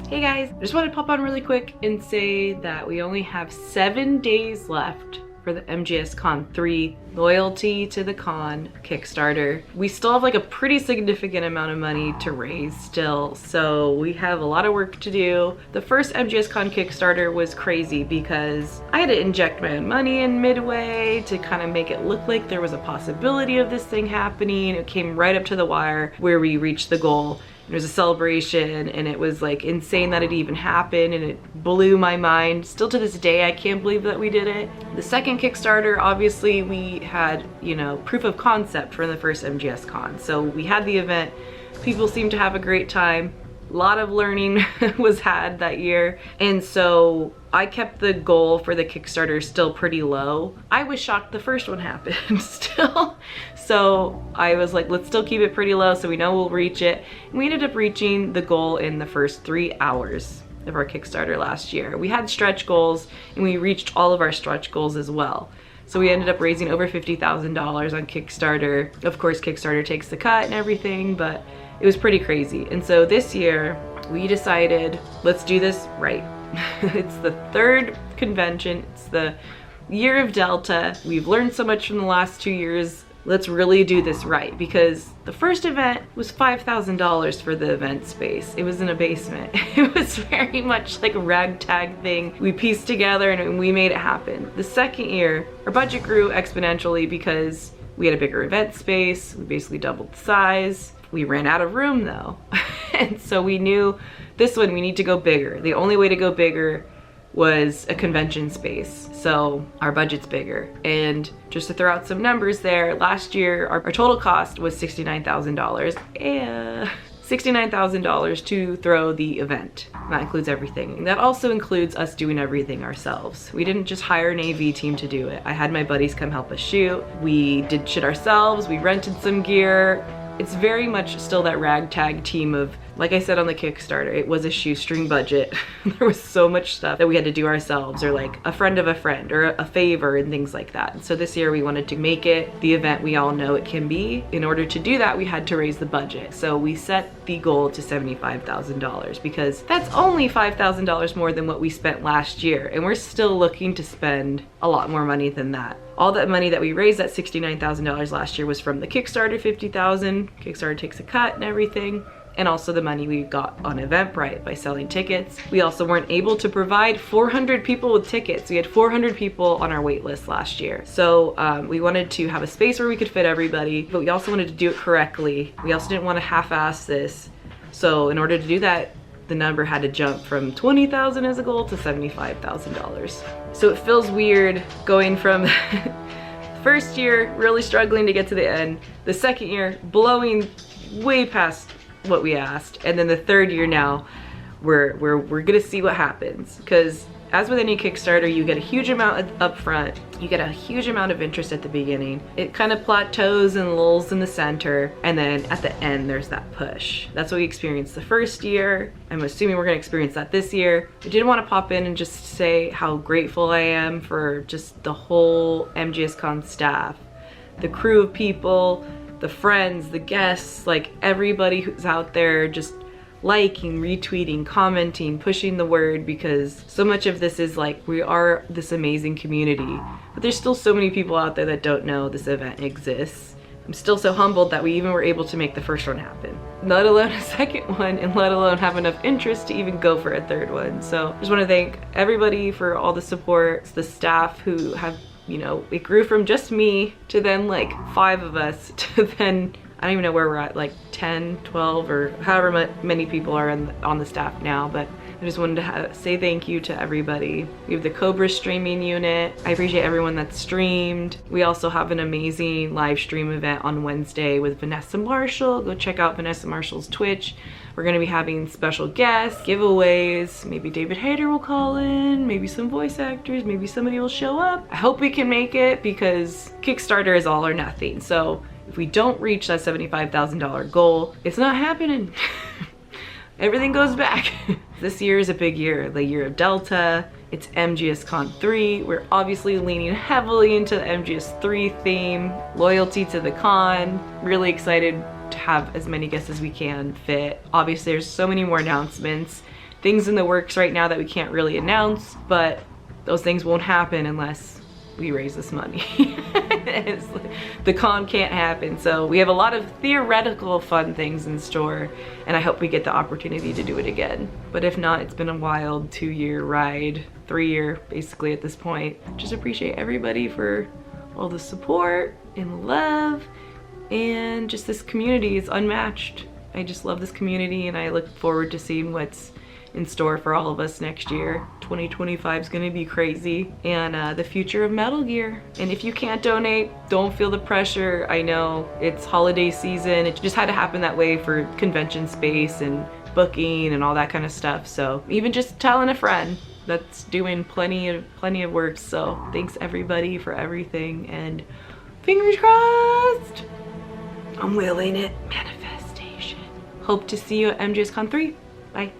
Hey guys, I just want to pop on really quick and say that we only have 7 days left for the MGSCON 3 Loyalty to the Con Kickstarter. We still have like a pretty significant amount of money to raise still, so we have a lot of work to do. The first MGSCON Kickstarter was crazy because I had to inject my own money in midway to kind of make it look like there was a possibility of this thing happening. It came right up to the wire where we reached the goal. It was a celebration and it was like insane that it even happened, and it blew my mind. Still to this day, I can't believe that we did it. The second Kickstarter, obviously we had, you know, proof of concept from the first MGSCon. So we had the event, people seemed to have a great time. A lot of learning was had that year. And so I kept the goal for the Kickstarter still pretty low. I was shocked the first one happened still. So I was like, let's still keep it pretty low so we know we'll reach it. And we ended up reaching the goal in the first 3 hours of our Kickstarter last year. We had stretch goals and we reached all of our stretch goals as well. So we ended up raising over $50,000 on Kickstarter. Of course, Kickstarter takes the cut and everything, but it was pretty crazy. And so this year we decided, let's do this right. It's the third convention, it's the year of Delta. We've learned so much from the last 2 years. Let's really do this right, because the first event was $5,000 for the event space. It was in a basement. It was very much like a ragtag thing we pieced together and we made it happen. The second year, our budget grew exponentially because we had a bigger event space. We basically doubled the size. We ran out of room though. And so we knew this one, we need to go bigger. The only way to go bigger was a convention space. So our budget's bigger. And just to throw out some numbers there, last year our total cost was $69,000. Yeah. $69,000 to throw the event. That includes everything. And that also includes us doing everything ourselves. We didn't just hire an AV team to do it. I had my buddies come help us shoot. We did shit ourselves. We rented some gear. It's very much still that ragtag team of, like I said on the Kickstarter, it was a shoestring budget. There was so much stuff that we had to do ourselves, or like a friend of a friend, or a favor and things like that. And so this year we wanted to make it the event we all know it can be. In order to do that, we had to raise the budget. So we set the goal to $75,000 because that's only $5,000 more than what we spent last year. And we're still looking to spend a lot more money than that. All that money that we raised, that $69,000 last year, was from the Kickstarter, $50,000. Kickstarter takes a cut and everything. And also the money we got on Eventbrite by selling tickets. We also weren't able to provide 400 people with tickets. We had 400 people on our wait list last year. So we wanted to have a space where we could fit everybody, but we also wanted to do it correctly. We also didn't want to half-ass this. So in order to do that, the number had to jump from $20,000 as a goal to $75,000. So it feels weird going from first year really struggling to get to the end, the second year blowing way past what we asked, and then the third year now we're gonna see what happens. Because as with any Kickstarter, you get a huge amount up front, you get a huge amount of interest at the beginning, it kind of plateaus and lulls in the center, and then at the end there's that push. That's what we experienced the first year. I'm assuming we're gonna experience that this year. I did want to pop in and just say how grateful I am for just the whole MGSCON staff, the crew of people, the friends, the guests, like everybody who's out there just liking, retweeting, commenting, pushing the word, because so much of this is like, we are this amazing community, but there's still so many people out there that don't know this event exists. I'm still so humbled that we even were able to make the first one happen, let alone a second one, and let alone have enough interest to even go for a third one. So I just want to thank everybody for all the support, the staff who have, you know, it grew from just me to then like 5 of us to then, I don't even know where we're at, like 10, 12, or however many people are on the staff now. But I just wanted to say thank you to everybody. We have the Cobra streaming unit. I appreciate everyone that streamed. We also have an amazing live stream event on Wednesday with Vanessa Marshall. Go check out Vanessa Marshall's Twitch. We're gonna be having special guests, giveaways, maybe David Hayter will call in, maybe some voice actors, maybe somebody will show up. I hope we can make it, because Kickstarter is all or nothing. So if we don't reach that $75,000 goal, it's not happening. Everything goes back. This year is a big year, the year of Delta. It's MGSCON 3. We're obviously leaning heavily into the MGS3 theme, loyalty to the con. Really excited to have as many guests as we can fit. Obviously there's so many more announcements things in the works right now that we can't really announce, but those things won't happen unless we raise this money. The con can't happen. So we have a lot of theoretical fun things in store, and I hope we get the opportunity to do it again. But if not, it's been a wild 2-year ride, 3-year basically at this point. Just appreciate everybody for all the support and love, and just this community is unmatched. I just love this community, and I look forward to seeing what's in store for all of us next year. 2025 is gonna be crazy, and the future of Metal Gear. And if you can't donate, don't feel the pressure. I know it's holiday season. It just had to happen that way for convention space and booking and all that kind of stuff. So even just telling a friend, that's doing plenty of work. So thanks everybody for everything, and fingers crossed. I'm willing it. Manifestation. Hope to see you at MGSCON 3. Bye.